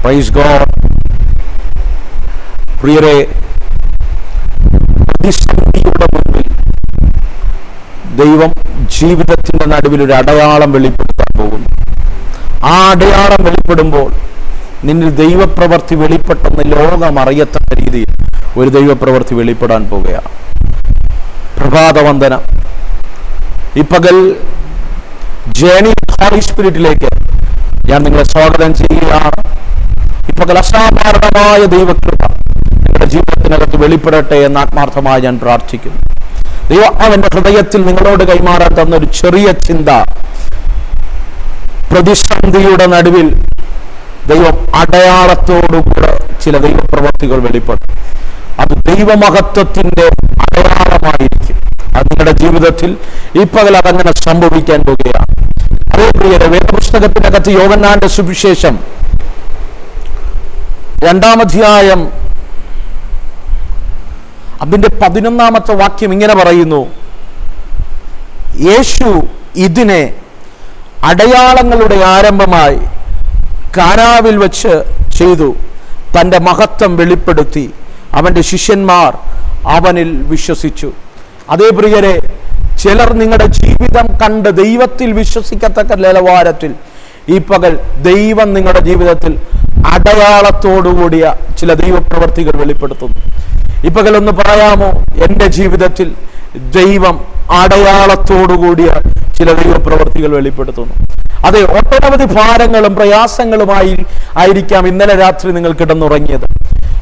Praise God. പ്രിയരെ, പ്രതിസന്ധിയുടെ മുൻപിൽ ദൈവം ജീവിതത്തിന്റെ നടുവിൽ ഒരു അടയാളം വെളിപ്പെടുത്താൻ പോകുന്നു. ആ അടയാളം വെളിപ്പെടുമ്പോൾ നിന്നിൽ ദൈവപ്രവൃത്തി വെളിപ്പെട്ടെന്ന് ലോകം അറിയത്തക്ക രീതിയിൽ ഒരു ദൈവപ്രവൃത്തി വെളിപ്പെടാൻ പോകുകയാണ്. പ്രഭാതവന്ദനം. ഈ പകൽ ജേണി ഹോളി സ്പിരിറ്റിലേക്ക് ഞാൻ നിങ്ങളെ സ്വാഗതം ചെയ്യുകയാണ്. ഈ പകൽ അസാധാരണമായ ദൈവകൃപ നിങ്ങളുടെ ജീവിതത്തിനകത്ത് വെളിപ്പെടട്ടെ എന്ന് ആത്മാർത്ഥമായി ഞാൻ പ്രാർത്ഥിക്കുന്നു. ദൈവം അവന്റെ ഹൃദയത്തിൽ നിങ്ങളോട് കൈമാറാൻ തന്നൊരു ചെറിയ ചിന്ത, പ്രതിസന്ധിയുടെ നടുവിൽ ദൈവം അടയാളത്തോടുകൂടെ ചില ദൈവപ്രവൃത്തികൾ വെളിപ്പെടും. അത് ദൈവമഹത്വത്തിന്റെ അടയാളമായിരിക്കും. അത് നിങ്ങളുടെ ജീവിതത്തിൽ ഈ പകൽ അതങ്ങനെ സംഭവിക്കാൻ പോകുകയാണ്. അതേ പ്രിയരെ, വേദപുസ്തകത്തിനകത്ത് യോഹന്നാന്റെ സുവിശേഷം 2-ാം അധ്യായം അതിന്റെ 11-ാമത്തെ വാക്യം ഇങ്ങനെ പറയുന്നു: യേശു ഇതിനെ അടയാളങ്ങളുടെ ആരംഭമായി കാനാവിൽ വെച്ച് ചെയ്തു, തൻ്റെ മഹത്വം വെളിപ്പെടുത്തി, അവൻ്റെ ശിഷ്യന്മാർ അവനിൽ വിശ്വസിച്ചു. അതേ പ്രിയരെ, ചിലർ നിങ്ങളുടെ ജീവിതം കണ്ട് ദൈവത്തിൽ വിശ്വസിക്കത്തക്ക നിലവാരത്തിൽ ഈ പകൽ ദൈവം നിങ്ങളുടെ ജീവിതത്തിൽ അടയാളത്തോടുകൂടിയ ചില ദൈവപ്രവർത്തികൾ വെളിപ്പെടുത്തുന്നു. ഈ പകൽ ഒന്ന് പറയാമോ, എൻ്റെ ജീവിതത്തിൽ ദൈവം അടയാളത്തോടുകൂടിയ ചില ദൈവപ്രവർത്തികൾ വെളിപ്പെടുത്തുന്നു. അതെ, ഒട്ടനവധി ഭാരങ്ങളും പ്രയാസങ്ങളുമായി ആയിരിക്കാം ഇന്നലെ രാത്രി നിങ്ങൾ കിടന്നുറങ്ങിയത്.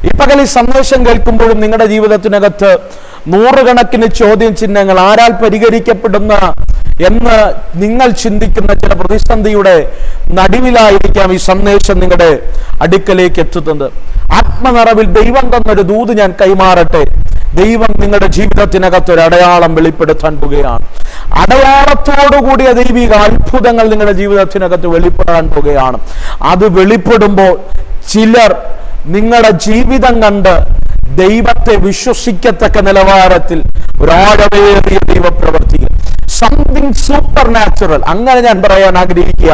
ഈ പകൽ ഈ സന്ദേശം കേൾക്കുമ്പോഴും നിങ്ങളുടെ ജീവിതത്തിനകത്ത് നൂറുകണക്കിന് ചോദ്യം ചിഹ്നങ്ങൾ, ആരാൽ പരിഹരിക്കപ്പെടുന്ന എന്ന് നിങ്ങൾ ചിന്തിക്കുന്ന ചില പ്രതിസന്ധിയുടെ നടുവിലായിരിക്കാം ഈ സന്ദേശം നിങ്ങളുടെ അടുക്കലേക്ക് എത്തുന്നത്. ആത്മനിറവിൽ ദൈവം തന്നൊരു ദൂത് ഞാൻ കൈമാറട്ടെ. ദൈവം നിങ്ങളുടെ ജീവിതത്തിനകത്ത് ഒരു അടയാളം വെളിപ്പെടുത്താൻ പോകുകയാണ്. അടയാളത്തോടുകൂടിയ ദൈവിക അത്ഭുതങ്ങൾ നിങ്ങളുടെ ജീവിതത്തിനകത്ത് വെളിപ്പെടാൻ പോകുകയാണ്. അത് വെളിപ്പെടുമ്പോൾ ചിലർ നിങ്ങളുടെ ജീവിതം കണ്ട് ദൈവത്തെ വിശ്വസിക്കത്തക്ക നിലവാരത്തിൽ ഒരാഴമേറിയ ദൈവപ്രവർത്തികൾ, സംതിങ് സൂപ്പർ നാച്ചുറൽ, അങ്ങനെ ഞാൻ പറയാൻ ആഗ്രഹിക്കുക,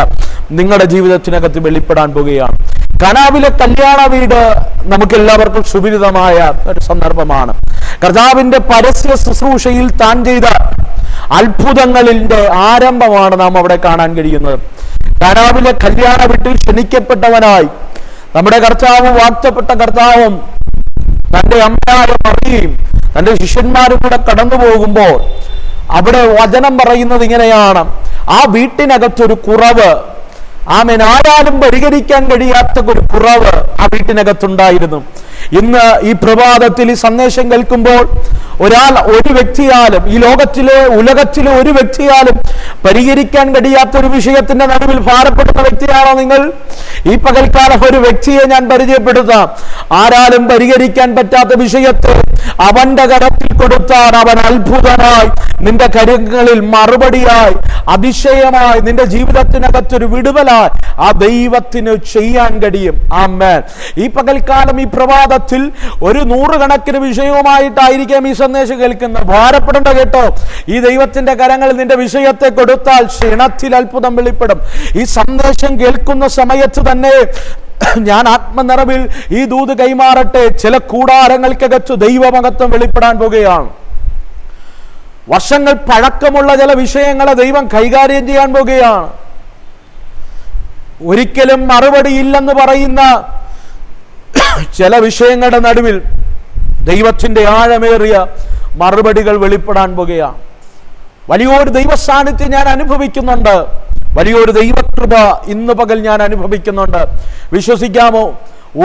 നിങ്ങളുടെ ജീവിതത്തിനകത്ത് വെളിപ്പെടാൻ പോകുകയാണ്. കനാവിലെ കല്യാണ വീട് നമുക്ക് എല്ലാവർക്കും സുപരിചിതമായ ഒരു സന്ദർഭമാണ്. കർത്താവിന്റെ പരസ്യ ശുശ്രൂഷയിൽ താൻ ചെയ്ത അത്ഭുതങ്ങളിന്റെ ആരംഭമാണ് നാം അവിടെ കാണാൻ കഴിയുന്നത്. കനാവിലെ കല്യാണ വീട്ടിൽ ക്ഷണിക്കപ്പെട്ടവനായി നമ്മുടെ കർത്താവും വാഴ്ത്തപ്പെട്ട കർത്താവും തന്റെ അമ്മയായ മറിയയും തന്റെ ശിഷ്യന്മാരും കൂടെ കടന്നു പോകുമ്പോൾ അവിടെ വചനം പറയുന്നത് ഇങ്ങനെയാണ്: ആ വീട്ടിനകത്തൊരു കുറവ്, ആമേൻ, ആരാലും പരിഹരിക്കാൻ കഴിയാത്ത ഒരു കുറവ് ആ വീട്ടിനകത്തുണ്ടായിരുന്നു. ഇന്ന് ഈ പ്രഭാതത്തിൽ ഈ സന്ദേശം കേൾക്കുമ്പോൾ ഒരു വ്യക്തിയാലും, ഈ ഉലകത്തിലെ ഒരു വ്യക്തിയാലും പരിഹരിക്കാൻ കഴിയാത്ത ഒരു വിഷയത്തിന്റെ നടുവിൽ ഭാരപ്പെടുന്ന വ്യക്തിയാണോ നിങ്ങൾ? ഈ പകൽക്കാലം ഒരു വ്യക്തിയെ ഞാൻ പരിചയപ്പെടുത്താം. ആരാലും പരിഹരിക്കാൻ പറ്റാത്ത വിഷയത്തെ അവന്റെ കരത്തിൽ കൊടുത്താൽ അവൻ അത്ഭുതമായി നിന്റെ കരങ്ങളിൽ മറുപടിയായി, അതിശയമായി നിന്റെ ജീവിതത്തിനകത്തൊരു വിടുതലായി ആ ദൈവത്തിന് ചെയ്യാൻ കഴിയും. ആമേൻ. ഈ പകൽക്കാലം ഈ പ്രഭാതത്തിൽ ഒരു നൂറുകണക്കിന് വിഷയവുമായിട്ടായിരിക്കാം ഈ സന്ദേശം കേൾക്കുന്നത്. ഭാരപ്പെടേണ്ട കേട്ടോ. ഈ ദൈവത്തിന്റെ കരങ്ങളിൽ നിന്റെ വിഷയത്തെ കൊടുത്താൽ ക്ഷണത്തിൽ അത്ഭുതം വെളിപ്പെടും. ഈ സന്ദേശം കേൾക്കുന്ന സമയത്ത് തന്നെ ഞാൻ ആത്മനിറവിൽ ഈ ദൂത് കൈമാറട്ടെ. ചില കൂടാരങ്ങൾക്കകത്ത് ദൈവമഹത്വം വെളിപ്പെടാൻ പോകുകയാണ്. വർഷങ്ങൾ പഴക്കമുള്ള ചില വിഷയങ്ങളെ ദൈവം കൈകാര്യം ചെയ്യാൻ പോകുകയാണ്. ഒരിക്കലും മറുപടിയില്ലെന്ന് പറയുന്ന ചില വിഷയങ്ങളുടെ നടുവിൽ ദൈവത്തിന്റെ ആഴമേറിയ മറുപടികൾ വെളിപ്പെടാൻ പോകുകയാണ്. വലിയൊരു ദൈവ സാന്നിധ്യം ഞാൻ അനുഭവിക്കുന്നുണ്ട്. വലിയൊരു ദൈവകൃപ ഇന്ന് പകൽ ഞാൻ അനുഭവിക്കുന്നുണ്ട്. വിശ്വസിക്കാമോ?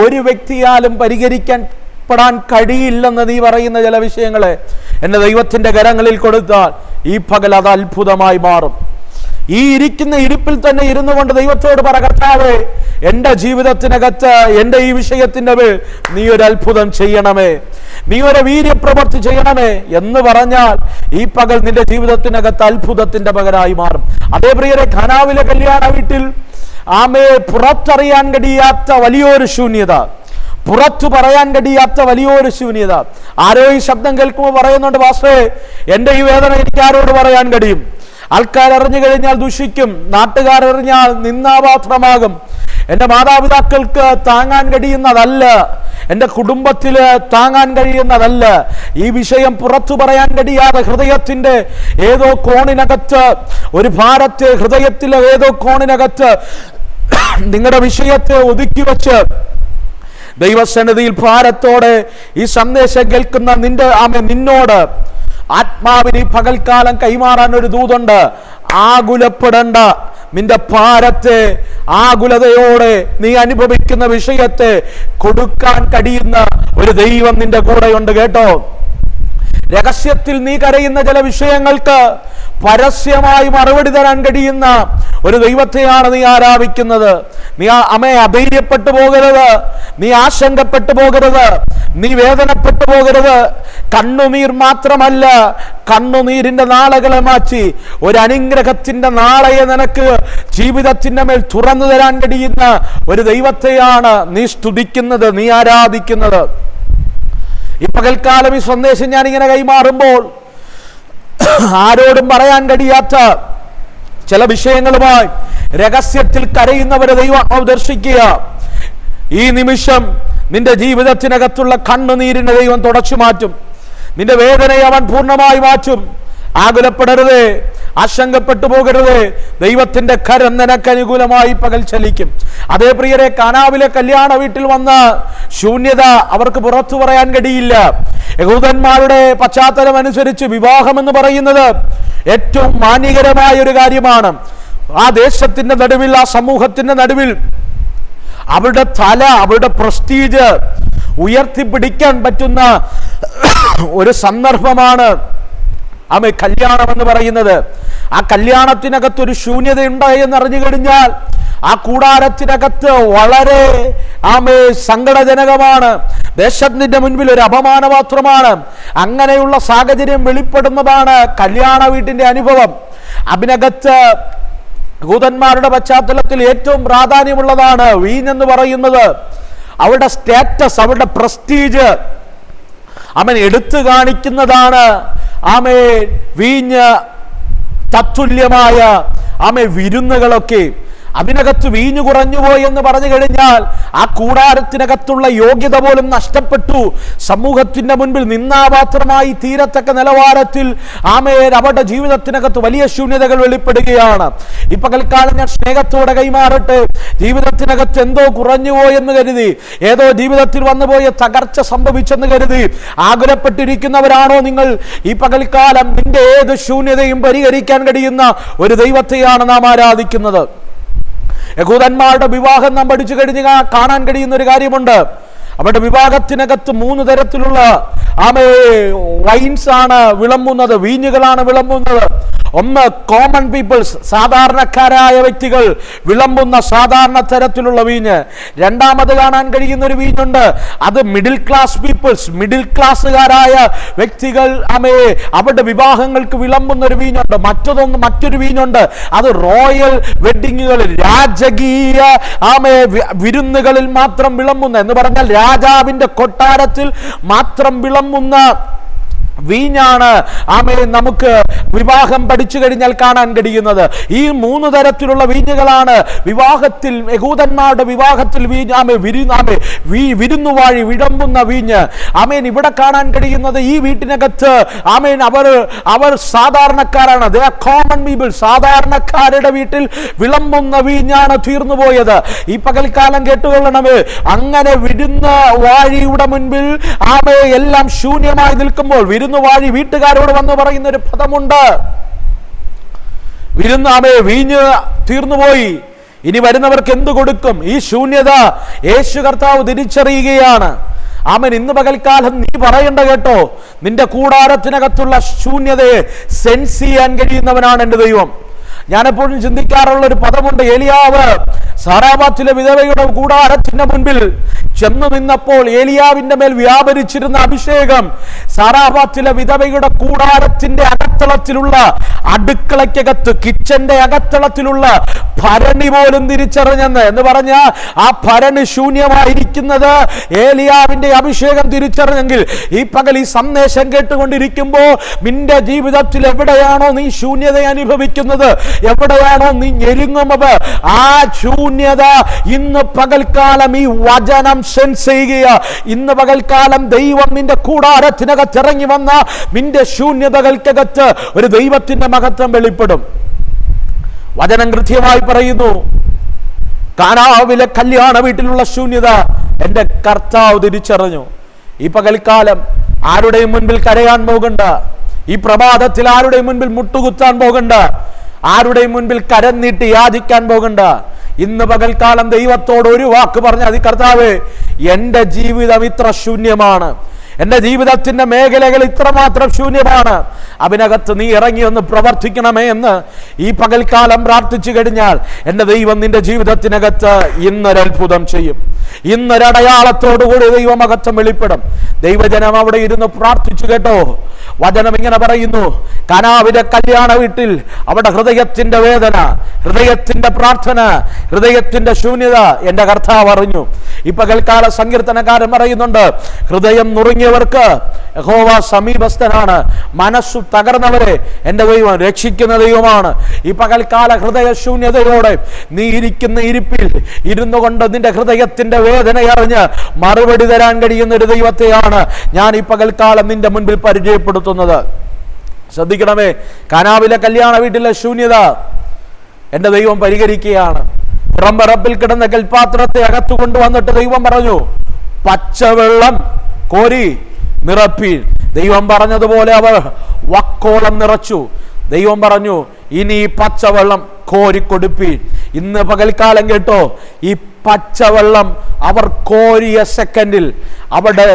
ഒരു വ്യക്തിയാലും പരിഹരിക്കാൻ പെടാൻ കഴിയില്ലെന്ന് നീ പറയുന്ന ചില വിഷയങ്ങളെ എന്റെ ദൈവത്തിന്റെ കരങ്ങളിൽ കൊടുത്താൽ ഈ പകൽ അത് അത്ഭുതമായി മാറും. ഈ ഇരിക്കുന്ന ഇരിപ്പിൽ തന്നെ ഇരുന്നു കൊണ്ട് ദൈവത്തോട് പറ: കർത്താവേ, എൻ്റെ ജീവിതത്തിനകത്ത് എൻ്റെ ഈ വിഷയത്തിൻ്റെ മേൽ നീ ഒരു അത്ഭുതം ചെയ്യണമേ, നീ ഒരു വീര്യപ്രവൃത്തി ചെയ്യണമേ എന്ന് പറഞ്ഞാൽ ഈ പകൽ നിന്റെ ജീവിതത്തിനകത്ത് അത്ഭുതത്തിന്റെ പകരായി മാറും. അതേ പ്രിയരെ, ഖനാവിലെ കല്യാണ വീട്ടിൽ പുറത്തറിയാൻ കഴിയാത്ത വലിയൊരു ശൂന്യത, പുറത്തു പറയാൻ കഴിയാത്ത വലിയൊരു ശൂന്യത. ആരോ ഈ ശബ്ദം കേൾക്കുമ്പോൾ പറയുന്നുണ്ട്: പാസ്റ്ററേ, എൻ്റെ ഈ വേദന എനിക്ക് ആരോട് പറയാൻ കഴിയും? ആൾക്കാരറിഞ്ഞു കഴിഞ്ഞാൽ ദുഷിക്കും, നാട്ടുകാരറിഞ്ഞാൽ നിന്ദാപാത്രമാകും. എൻ്റെ മാതാപിതാക്കൾക്ക് താങ്ങാൻ കഴിയുന്നതല്ല, എൻ്റെ കുടുംബത്തിൽ താങ്ങാൻ കഴിയുന്നതല്ല. ഈ വിഷയം പുറത്തു പറയാൻ കഴിയാതെ ഹൃദയത്തിൻ്റെ ഏതോ കോണിനകത്ത് ഒരു ഭാരത്തെ, ഹൃദയത്തിലെ ഏതോ കോണിനകത്ത് നിങ്ങളുടെ വിഷയത്തെ ഒതുക്കി വച്ച് ദൈവസന്നിധിയിൽ ഭാരത്തോടെ ഈ സന്ദേശം കേൾക്കുന്ന നിന്നോട് ആത്മാവിന് ഈ പകൽക്കാലം കൈമാറാൻ ഒരു ദൂതുണ്ട്. ആകുലപ്പെടേണ്ട. നിന്റെ ഭാരത്തെ, ആകുലതയോടെ നീ അനുഭവിക്കുന്ന വിഷയത്തെ കൊടുക്കാൻ കഴിയുന്ന ഒരു ദൈവം നിന്റെ കൂടെയുണ്ട് കേട്ടോ. രഹസ്യത്തിൽ നീ കരയുന്ന ചില വിഷയങ്ങൾക്ക് പരസ്യമായി മറുപടി തരാൻ കഴിയുന്ന ഒരു ദൈവത്തെയാണ് നീ ആരാധിക്കുന്നത്. നീ അധൈര്യപ്പെട്ടു പോകരുത്, നീ ആശങ്കപ്പെട്ടു പോകരുത്, നീ വേദനപ്പെട്ടു പോകരുത്. കണ്ണുനീർ മാത്രമല്ല, കണ്ണുനീരിന്റെ നാളകളെ മാറ്റി ഒരു അനുഗ്രഹത്തിന്റെ നാളയെ നിനക്ക് ജീവിതത്തിന്റെ മേൽ തുറന്നു തരാൻ കഴിയുന്ന ഒരു ദൈവത്തെയാണ് നീ സ്തുതിക്കുന്നത്, നീ ആരാധിക്കുന്നത്. ഈ പകൽക്കാലം ഈ സന്ദേശം ഞാനിങ്ങനെ കൈമാറുമ്പോൾ ആരോടും പറയാൻ കഴിയാത്ത ചില വിഷയങ്ങളുമായി രഹസ്യത്തിൽ കരയുന്നവരെ ദൈവം ദർശിക്കുക. ഈ നിമിഷം നിന്റെ ജീവിതത്തിനകത്തുള്ള കണ്ണുനീരിനെ ദൈവം തുടച്ചു മാറ്റും. നിന്റെ വേദനയെ അവൻ പൂർണ്ണമായി മാറ്റും. ആകുലപ്പെടരുതേ, ആശങ്കപ്പെട്ടു പോകരുതേ. ദൈവത്തിന്റെ കരം നിനക്ക് അനുകൂലമായി പകൽ ചലിക്കും. അതേ പ്രിയരെ, കാനാവിലെ കല്യാണ വീട്ടിൽ വന്ന ശൂന്യത അവർക്ക് പുറത്തു പറയാൻ കഴിയില്ല. യഹൂദന്മാരുടെ പശ്ചാത്തലം അനുസരിച്ച് വിവാഹം എന്ന് പറയുന്നത് ഏറ്റവും മാന്യകരമായ ഒരു കാര്യമാണ്. ആ ദേശത്തിന്റെ നടുവിൽ, ആ സമൂഹത്തിന്റെ നടുവിൽ അവരുടെ തല, അവരുടെ പ്രസ്റ്റീജ് ഉയർത്തിപ്പിടിക്കാൻ പറ്റുന്ന ഒരു സന്ദർഭമാണ് കല്യാണം എന്ന് പറയുന്നത്. ആ കല്യാണത്തിനകത്തൊരു ശൂന്യത ഉണ്ടായി എന്നറിഞ്ഞു കഴിഞ്ഞാൽ ആ കൂടാരത്തിനകത്ത് വളരെ സങ്കടജനകമാണ്. ദേശത്തിന്റെ മുൻപിൽ ഒരു അപമാനപാത്രമാണ്. അങ്ങനെയുള്ള സാഹചര്യം വെളിപ്പെടുന്നതാണ് കല്യാണ വീട്ടിന്റെ അനുഭവം. അതിനകത്ത് യഹൂദന്മാരുടെ പശ്ചാത്തലത്തിൽ ഏറ്റവും പ്രാധാന്യമുള്ളതാണ് വീഞ്ഞെന്ന് പറയുന്നത്. അവരുടെ സ്റ്റാറ്റസ്, അവരുടെ പ്രസ്റ്റീജ് എടുത്തു കാണിക്കുന്നതാണ് വീഞ്ഞ് തത്തുല്യമായ വിരുന്നുകളൊക്കെ. അതിനകത്ത് വീഞ്ഞു കുറഞ്ഞുപോയി എന്ന് പറഞ്ഞു കഴിഞ്ഞാൽ ആ കൂടാരത്തിനകത്തുള്ള യോഗ്യത പോലും നഷ്ടപ്പെട്ടു. സമൂഹത്തിന്റെ മുൻപിൽ നിന്നാപാത്രമായി തീരത്തക്ക നിലവാരത്തിൽ അവരുടെ ജീവിതത്തിനകത്ത് വലിയ ശൂന്യതകൾ വെളിപ്പെടുകയാണ്. ഈ പകൽക്കാലം ഞാൻ സ്നേഹത്തോടെ കൈമാറട്ടെ. ജീവിതത്തിനകത്ത് എന്തോ കുറഞ്ഞുപോയെന്ന് കരുതി, ഏതോ ജീവിതത്തിൽ വന്നുപോയ തകർച്ച സംഭവിച്ചെന്ന് കരുതി ആകുലപ്പെട്ടിരിക്കുന്നവരാണോ നിങ്ങൾ? ഈ പകൽക്കാലം നിന്റെ ഏത് ശൂന്യതയും പരിഹരിക്കാൻ കഴിയുന്ന ഒരു ദൈവത്തെയാണ് നാം ആരാധിക്കുന്നത്. യഹൂദന്മാരുടെ വിവാഹം നാം പഠിച്ചു കഴിഞ്ഞാൽ കാണാൻ കഴിയുന്ന ഒരു കാര്യമുണ്ട്. അവരുടെ വിവാഹത്തിനകത്ത് 3 തരത്തിലുള്ള വൈൻസ് ആണ് വിളമ്പുന്നത്, വീഞ്ഞുകളാണ് വിളമ്പുന്നത്. ഒന്ന് കോമൺ പീപ്പിൾസ്, സാധാരണക്കാരായ വ്യക്തികൾ വിളമ്പുന്ന സാധാരണ തരത്തിലുള്ള വീഞ്ഞ്. രണ്ടാമത് കാണാൻ കഴിയുന്ന ഒരു വീഞ്ഞുണ്ട്, അത് മിഡിൽ ക്ലാസ് പീപ്പിൾസ്, മിഡിൽ ക്ലാസ്സുകാരായ വ്യക്തികൾ അവരുടെ വിവാഹങ്ങൾക്ക് വിളമ്പുന്ന ഒരു വീഞ്ഞുണ്ട്. മറ്റൊരു വീഞ്ഞുണ്ട്, അത് റോയൽ വെഡിങ്ങുകളിൽ, രാജകീയ വിരുന്നുകളിൽ മാത്രം വിളമ്പുന്ന, എന്ന് പറഞ്ഞാൽ രാജാവിന്റെ കൊട്ടാരത്തിൽ മാത്രം വിളമ്പുന്ന വീഞ്ഞാണ് നമുക്ക് വിവാഹം പഠിച്ചു കഴിഞ്ഞാൽ കാണാൻ കഴിയുന്നത്. ഈ 3 തരത്തിലുള്ള വീഞ്ഞുകളാണ് വിവാഹത്തിൽ, യഹൂദന്മാരുടെ വിവാഹത്തിൽ വിരുന്നുവാഴി വിളമ്പുന്ന വീഞ്ഞ്. ഇവിടെ കാണാൻ കഴിയുന്നത് ഈ വീട്ടിനകത്ത് അവർ സാധാരണക്കാരാണ്. കോമൺ പീപ്പിൾ, സാധാരണക്കാരുടെ വീട്ടിൽ വിളമ്പുന്ന വീഞ്ഞാണ് തീർന്നു പോയത്. ഈ പകൽക്കാലം കേട്ടുകൊള്ളണമേ, അങ്ങനെ വിരുന്നുവാഴിയുടെ മുൻപിൽ എല്ലാം ശൂന്യമായി നിൽക്കുമ്പോൾ വിരുന്നുവാഴി വീട്ടുകാരോട് വന്ന് പറയുന്ന ഒരു പദമുണ്ട്, വീഞ്ഞ് തീർന്നുപോയി, ഇനി വരുന്നവർക്ക് എന്തു കൊടുക്കും? ഈ ശൂന്യത യേശു കർത്താവ് തിരിച്ചറിയുകയാണ്. ഇന്ന് പകൽക്കാലം നീ പറയണ്ട കേട്ടോ, നിന്റെ കൂടാരത്തിനകത്തുള്ള ശൂന്യതയെ സെൻസ് ചെയ്യാൻ കഴിയുന്നവനാണ് എൻ്റെ ദൈവം. ഞാൻ എപ്പോഴും ചിന്തിക്കാറുള്ള ഒരു പദമുണ്ട്. ഏലിയാവ് സാറാബാത്തിലെ വിധവയുടെ കൂടാരത്തിന്റെ മുൻപിൽ ചെന്നു നിന്നപ്പോൾ ഏലിയാവിന്റെ മേൽ വ്യാപരിച്ചിരുന്ന അഭിഷേകം സാറാബാത്തിലെ വിധവയുടെ കൂടാരത്തിന്റെ അകത്തളത്തിലുള്ള അടുക്കളയ്ക്കകത്ത്, കിച്ചന്റെ അകത്തളത്തിലുള്ള ഭരണി പോലും തിരിച്ചറിഞ്ഞെന്ന് എന്ന് പറഞ്ഞ ആ ഭരണി ശൂന്യമായിരിക്കുന്നത് ഏലിയാവിന്റെ അഭിഷേകം തിരിച്ചറിഞ്ഞെങ്കിൽ ഈ പകൽ ഈ സന്ദേശം കേട്ടുകൊണ്ടിരിക്കുമ്പോ നിന്റെ ജീവിതത്തിൽ എവിടെയാണോ നീ ശൂന്യത അനുഭവിക്കുന്നത്, എവിടെയാണോ നീ ഞെരുങ്ങുന്നത്, ആ ശൂന്യത ഇന്ന് പകൽക്കാലം ഈ വചനം സെൻസ് ചെയ്യുക. ഇന്ന് പകൽക്കാലം ദൈവം നിന്റെ കൂടാരത്തിനകത്ത് ഇറങ്ങി വന്ന നിന്റെ ശൂന്യതകൾക്കകത്ത് ഒരു ദൈവത്തിന്റെ മഹത്വം വെളിപ്പെടും. വചനം കൃത്യമായി പറയുന്നു, കാനാവിലെ കല്യാണ വീട്ടിലുള്ള ശൂന്യത എന്റെ കർത്താവ് തിരിച്ചറിഞ്ഞു. ഈ പകൽക്കാലം ആരുടെയും മുൻപിൽ കരയാൻ പോകണ്ട. ഈ പ്രഭാതത്തിൽ ആരുടെയും മുൻപിൽ മുട്ടുകുത്താൻ പോകണ്ട. ആരുടെയും മുൻപിൽ കരം നീട്ടി യാചിക്കാൻ പോകണ്ട. ഇന്ന് പകൽക്കാലം ദൈവത്തോട് ഒരു വാക്ക് പറഞ്ഞാൽ, കർത്താവേ, എന്റെ ജീവിതം ഇത്ര ശൂന്യമാണ്, എന്റെ ജീവിതത്തിന്റെ മേഖലകൾ ഇത്രമാത്രം ശൂന്യമാണ്, അതിനകത്ത് നീ ഇറങ്ങി ഒന്ന് പ്രവർത്തിക്കണമേ എന്ന് ഈ പകൽക്കാലം പ്രാർത്ഥിച്ചു കഴിഞ്ഞാൽ എന്റെ ദൈവം നിന്റെ ജീവിതത്തിനകത്ത് ഇന്നൊരത്ഭുതം ചെയ്യും. ഇന്നൊരടയാളത്തോടുകൂടി ദൈവമഹത്വം വെളിപ്പെടും. ദൈവജനം അവിടെ ഇരുന്ന് പ്രാർത്ഥിച്ചു കേട്ടോ. വചനം ഇങ്ങനെ പറയുന്നു, കാനാവിലെ കല്യാണ വീട്ടിൽ അവിടെ ഹൃദയത്തിന്റെ വേദന, ഹൃദയത്തിന്റെ പ്രാർത്ഥന, ഹൃദയത്തിന്റെ ശൂന്യത എന്റെ കർത്താവ് അറിഞ്ഞു. ഈ പകൽക്കാല സങ്കീർത്തനക്കാരൻ പറയുന്നുണ്ട്, ഹൃദയം നുറുങ്ങിയവർക്ക് യഹോവ സമീപസ്ഥനാണ്, മനസ്സു തകർന്നവരെ എന്റെ ദൈവം രക്ഷിക്കുന്ന ദൈവമാണ്. ഈ പകൽക്കാല ഹൃദയ ശൂന്യതയോടെ നീ ഇരിക്കുന്ന ഇരിപ്പിൽ ഇരുന്നു കൊണ്ട് നിന്റെ ഹൃദയത്തിന്റെ വേദന അറിഞ്ഞ് മറുപടി തരാൻ കഴിയുന്ന ഒരു ദൈവത്തെയാണ് ഞാൻ ഈ പകൽക്കാലം നിന്റെ മുൻപിൽ പരിചയപ്പെടുത്തുന്നത്. ശ്രദ്ധിക്കണമേ, കാനാവിലെ കല്യാണ വീട്ടിലെ ശൂന്യത എന്റെ ദൈവം പരിഹരിക്കുകയാണ്. പുറംപറപ്പിൽ കിടന്ന കൽപാത്രത്തെ അകത്തു കൊണ്ടുവന്നിട്ട് ദൈവം പറഞ്ഞു, പച്ചവെള്ളം കോരി നിറപ്പീൻ. ദൈവം പറഞ്ഞതുപോലെ അവർ വക്കോളം നിറച്ചു. ദൈവം പറഞ്ഞു, ഇനി പച്ചവെള്ളം കോരിക്കൊടുപ്പീൻ. ഇന്ന് പകൽക്കാലം കേട്ടോ, ഈ പച്ചവെള്ളം അവർ കോരിയ സെക്കൻഡിൽ അവിടെ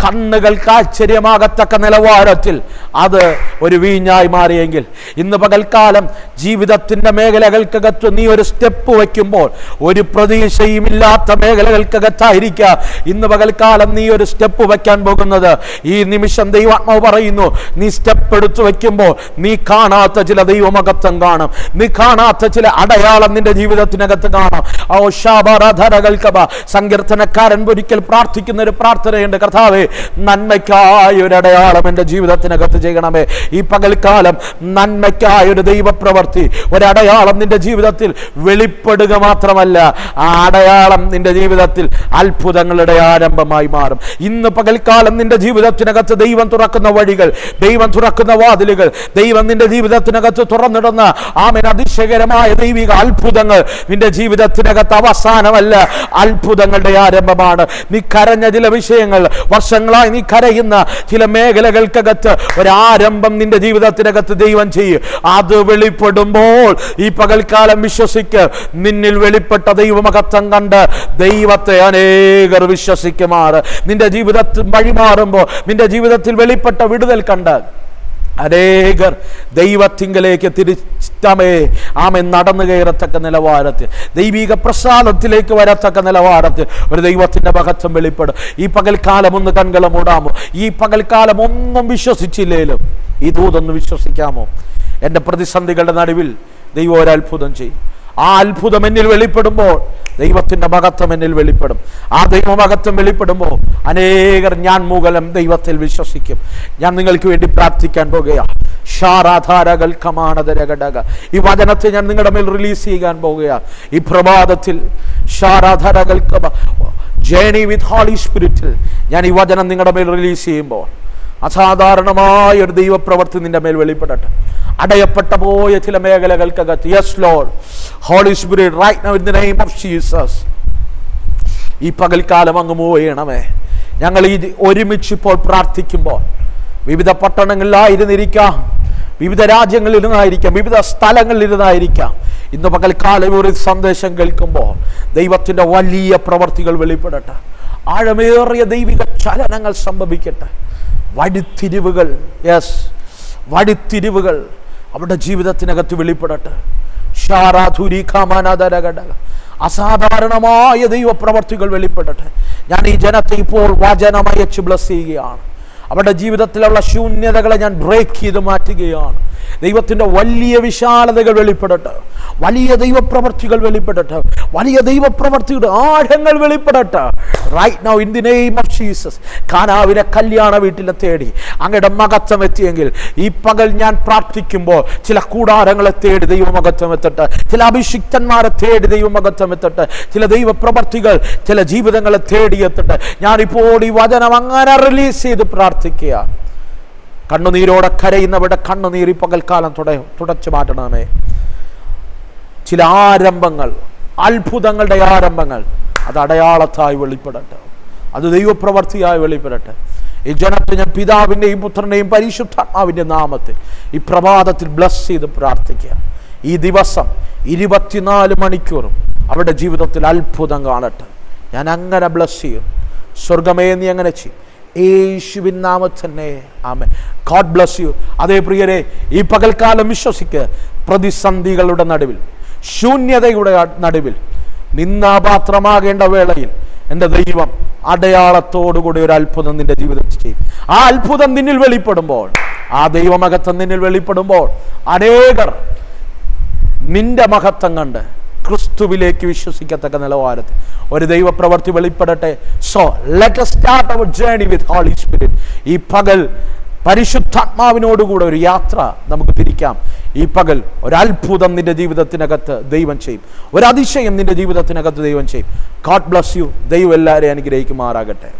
കണ്ണുകൾക്ക് ആശ്ചര്യമാകത്തക്ക നിലവാരത്തിൽ അത് ഒരു വീഞ്ഞായി മാറിയെങ്കിൽ, ഇന്ന് പകൽക്കാലം ജീവിതത്തിന്റെ മേഖലകൾക്കകത്ത് നീ ഒരു സ്റ്റെപ്പ് വയ്ക്കുമ്പോൾ ഒരു പ്രതീക്ഷയും ഇല്ലാത്ത മേഖലകൾക്കകത്തായിരിക്കാം ഇന്ന് പകൽക്കാലം നീ ഒരു സ്റ്റെപ്പ് വയ്ക്കാൻ പോകുന്നത്. ഈ നിമിഷം ദൈവാത്മാവ് പറയുന്നു, നീ സ്റ്റെപ്പ് എടുത്തു വയ്ക്കുമ്പോൾ നീ കാണാത്ത ചില ദൈവമഹത്വം കാണും, നീ കാണാത്ത ചില അടയാളം നിന്റെ ജീവിതത്തിനകത്ത് കാണാം. സങ്കീർത്തനക്കാരൻ ഒരിക്കൽ പ്രാർത്ഥിക്കുന്ന ഒരു പ്രാർത്ഥനയുണ്ട്, കർത്താവേ, നന്മയ്ക്കായ ഒരു അടയാളം എന്റെ ജീവിതത്തിനകത്ത് ചെയ്യണമേ. ഈ പകൽക്കാലം നന്മയ്ക്കായ ഒരു ദൈവപ്രവൃത്തി, ഒരടയാളം നിന്റെ ജീവിതത്തിൽ വെളിപ്പെടുക മാത്രമല്ല, ആ അടയാളം നിന്റെ ജീവിതത്തിൽ അത്ഭുതങ്ങളുടെ ആരംഭമായി മാറും. ഇന്ന് പകൽക്കാലം നിന്റെ ജീവിതത്തിനകത്ത് ദൈവം തുറക്കുന്ന വഴികൾ, ദൈവം തുറക്കുന്ന വാതിലുകൾ, ദൈവം നിന്റെ ജീവിതത്തിനകത്ത് തുറന്നിടുന്ന ആമേൻ അതിശയകരമായ ദൈവിക അത്ഭുതങ്ങൾ നിന്റെ ജീവിതത്തിനകത്ത് അവസാനമല്ല, അത്ഭുതങ്ങളുടെ ആരംഭമാണ്. നീ കരഞ്ഞ ചില വിഷയങ്ങൾ, വർഷങ്ങളായി നീ കരയുന്ന ചില മേഖലകൾക്കകത്ത് ഒരാരംഭം നിന്റെ ജീവിതത്തിനകത്ത് ദൈവം ചെയ്യും. അത് വെളിപ്പെടുമ്പോൾ ഈ പകൽക്കാലം വിശ്വസിക്ക്, നിന്നിൽ വെളിപ്പെട്ട ദൈവമഹത്വം കണ്ട് ദൈവത്തെ അനേകർ വിശ്വസിക്കുമാറ്. നിന്റെ ജീവിതത്തിൽ വഴിമാറുമ്പോൾ നിന്റെ ജീവിതത്തിൽ വെളിപ്പെട്ട വിടുതൽ കണ്ട് അനേകർ ദൈവത്തിങ്കലേക്ക് തിരിച്ചമേ ആമേൻ നടന്നു കയറത്തക്ക നിലവാരത്തിൽ, ദൈവിക പ്രസാദത്തിലേക്ക് വരത്തക്ക നിലവാരത്തിൽ ഒരു ദൈവത്തിന്റെ മഹത്വം വെളിപ്പെടും. ഈ പകൽക്കാലം ഒന്ന് കൺകള മൂടാമോ? ഈ പകൽക്കാലം ഒന്നും വിശ്വസിച്ചില്ലേലും ഈ ദൂതൊന്ന് വിശ്വസിക്കാമോ? എൻ്റെ പ്രതിസന്ധികളുടെ നടുവിൽ ദൈവം ഒരു അത്ഭുതം ചെയ്യും. ആ അത്ഭുതം എന്നിൽ വെളിപ്പെടുമ്പോൾ ദൈവത്തിന്റെ മഹത്വം എന്നിൽ വെളിപ്പെടും. ആ ദൈവമഹത്വം വെളിപ്പെടുമ്പോൾ അനേകർ ഞാൻ മൂലം ദൈവത്തിൽ വിശ്വസിക്കും. ഞാൻ നിങ്ങൾക്ക് വേണ്ടി പ്രാർത്ഥിക്കാൻ പോകുകയാണ്. ഈ വചനത്തെ ഞാൻ നിങ്ങളുടെ മേൽ റിലീസ് ചെയ്യാൻ പോകുകയാണ്. ഈ പ്രഭാതത്തിൽ ജേണി വിത്ത് ഹോളി സ്പിരിറ്റിൽ ഞാൻ ഈ വചനം നിങ്ങളുടെ മേൽ റിലീസ് ചെയ്യുമ്പോൾ അസാധാരണമായ ഒരു ദൈവപ്രവൃത്തി നിന്റെ മേൽ വെളിപ്പെടട്ടെ. അടയപ്പെട്ട പോയ ചില മേഖലകൾക്കകത്ത്, yes Lord, Holy Spirit, right now in the name of Jesus, ഈ പകൽക്കാലം അങ്ങ് മൂവ് ചെയ്യണമേ. ഞങ്ങൾ ഈ ഒരുമിച്ച് ഇപ്പോൾ പ്രാർത്ഥിക്കുമ്പോൾ വിവിധ പട്ടണങ്ങളിലായിരുന്നിരിക്കാം, വിവിധ രാജ്യങ്ങളിലിരുന്നായിരിക്കാം, വിവിധ സ്ഥലങ്ങളിലിരുന്നായിരിക്കാം. ഇന്ന് പകൽക്കാലം ഒരു സന്ദേശം കേൾക്കുമ്പോൾ ദൈവത്തിന്റെ വലിയ പ്രവർത്തികൾ വെളിപ്പെടട്ടെ. ആഴമേറിയ ദൈവിക ചലനങ്ങൾ സംഭവിക്കട്ടെ. വഴിത്തിരിവുകൾ, യെസ്, വഴിത്തിരിവുകൾ അവരുടെ ജീവിതത്തിനകത്ത് വെളിപ്പെടട്ടെ. അസാധാരണമായ ദൈവപ്രവർത്തികൾ വെളിപ്പെടട്ടെ. ഞാൻ ഈ ജനത്തെ ഇപ്പോൾ വചനമയച്ച് ബ്ലസ് ചെയ്യുകയാണ്. അവരുടെ ജീവിതത്തിലുള്ള ശൂന്യതകളെ ഞാൻ ബ്രേക്ക് ചെയ്ത് മാറ്റുകയാണ്. ദൈവത്തിൻ്റെ വലിയ വിശാലതകൾ വെളിപ്പെടട്ടെ. വലിയ ദൈവപ്രവർത്തികൾ വെളിപ്പെടട്ടെ. വലിയ ദൈവപ്രവർത്തിയുടെ ആഴങ്ങൾ വെളിപ്പെടട്ടെ. Right now in the name of Jesus. കാനാവിലെ കല്യാണ വീട്ടിലെ തേടി അങ്ങയുടെ മഹത്വം എത്തിയെങ്കിൽ ഈ പകൽ ഞാൻ പ്രാർത്ഥിക്കുമ്പോൾ ചില കൂടാരങ്ങളെ തേടി ദൈവമഹത്വം എത്തട്ടെ. ചില അഭിഷിക്തന്മാരെ തേടി ദൈവമഹത്വം എത്തട്ടെ. ചില ദൈവപ്രവർത്തികൾ ചില ജീവിതങ്ങളെ തേടിയെത്തട്ടെ. ഞാനിപ്പോൾ ഈ വചനം അങ്ങനെ റിലീസ് ചെയ്ത് പ്രാർത്ഥിക്കുക. കണ്ണുനീരോടെ കരയുന്നവരുടെ കണ്ണുനീർ ഈ പകൽക്കാലം തുടച്ചു മാറ്റണമേ. ചില ആരംഭങ്ങൾ, അത്ഭുതങ്ങളുടെ ആരംഭങ്ങൾ അത് അടയാളത്തായി വെളിപ്പെടട്ടെ. അത് ദൈവപ്രവർത്തിയായി വെളിപ്പെടട്ടെ. ഈ ജനത്തെ ഞാൻ പിതാവിൻ്റെയും പുത്രൻ്റെയും പരിശുദ്ധാത്മാവിൻ്റെ നാമത്തിൽ ഈ പ്രഭാതത്തിൽ ബ്ലസ് ചെയ്ത് പ്രാർത്ഥിക്കുക. ഈ ദിവസം 24 മണിക്കൂറും അവരുടെ ജീവിതത്തിൽ അത്ഭുതം കാണട്ടെ. ഞാൻ അങ്ങനെ ബ്ലസ് ചെയ്യും. സ്വർഗമേ നീ അങ്ങനെ ചെയ്യും. യേശുവിൻ നാമത്തിൽ തന്നെ ആമേൻ. God bless you. അതേ പ്രിയരെ, ഈ പകൽക്കാലം വിശ്വസിക്കുക. പ്രതിസന്ധികളുടെ നടുവിൽ, ശൂന്യതയുടെ നടുവിൽ, നിന്നാപാത്രമാകേണ്ട വേളയിൽ എൻ്റെ ദൈവം അടയാളത്തോടുകൂടി ഒരു അത്ഭുതം നിന്റെ ജീവിതത്തിൽ ചെയ്യും. ആ അത്ഭുതം നിന്നിൽ വെളിപ്പെടുമ്പോൾ, ആ ദൈവമഹത്വം നിന്നിൽ വെളിപ്പെടുമ്പോൾ അനേകർ നിന്റെ മഹത്വം കണ്ട് ക്രിസ്തുവിലേക്ക് വിശ്വസിക്കത്തക്ക നിലവാരത്തിൽ ഒരു ദൈവപ്രവൃത്തി വെളിപ്പെടട്ടെ. So let us start our journey with Holy Spirit. ഈ പകൽ പരിശുദ്ധാത്മാവിനോടുകൂടെ ഒരു യാത്ര നമുക്ക് തിരിക്കാം. ഈ പകൽ ഒരു അത്ഭുതം നിന്റെ ജീവിതത്തിനകത്ത് ദൈവം ചെയ്യും. ഒരു അതിശയം നിന്റെ ജീവിതത്തിനകത്ത് ദൈവം ചെയ്യും. God bless you. ദൈവം എല്ലാവരെയും അനുഗ്രഹിക്കുമാറാകട്ടെ.